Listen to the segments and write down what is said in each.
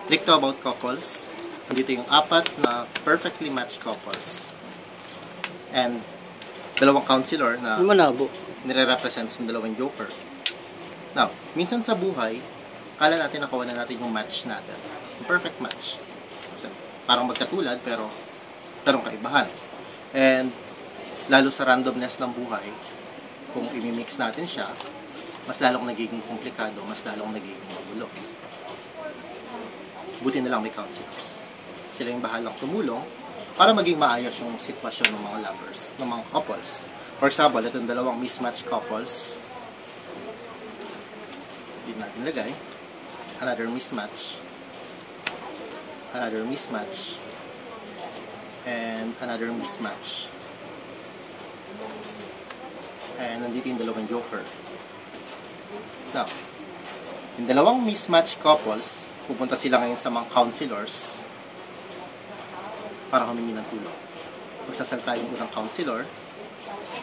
trick to about couples. Andito yung apat na perfectly matched couples. And dalawang counselor na nire-represent yung dalawang joker. Now, minsan sa buhay, kala natin nakuha na natin yung match natin. Yung perfect match. So, parang magkatulad pero tarong kaibahan. And lalo sa randomness ng buhay, kung imimix natin siya, mas lalong nagiging komplikado, mas lalong nagiging magulo. Buti na lang may counselors. Sila yung bahalang tumulong para maging maayos yung sitwasyon ng mga lovers, ng mga couples. For example, itong dalawang mismatched couples. Hindi natin lagay. Another mismatch. Another mismatch. And another mismatch. And nandito yung dalawang joker. Now, yung dalawang mismatched couples, pupunta sila ngayon sa mga counselors para humingi ng tulong. Magsasalta yung unang counselor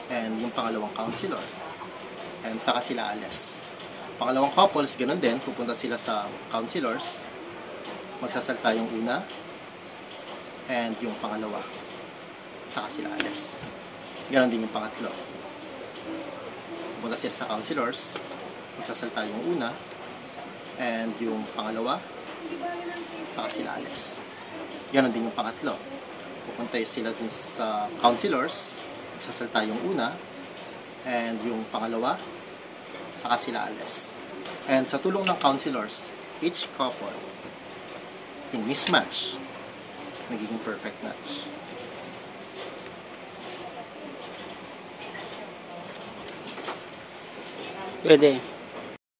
and yung pangalawang counselor. And saka sila alis. Pangalawang couples, ganun din, pupunta sila sa counselors. Magsasalta yung una and yung pangalawa. Saka sila alis. Ganun din yung pangatlo. Pupunta sila sa counselors. Magsasalta yung una and yung pangalawa. Saka sila alis. Ganun din yung pangatlo. Pupunta sila dun sa counselors, magsasalta yung una, and yung pangalawa, saka sila alis. And sa tulong ng counselors, each couple, yung mismatch, nagiging perfect match. Pwede.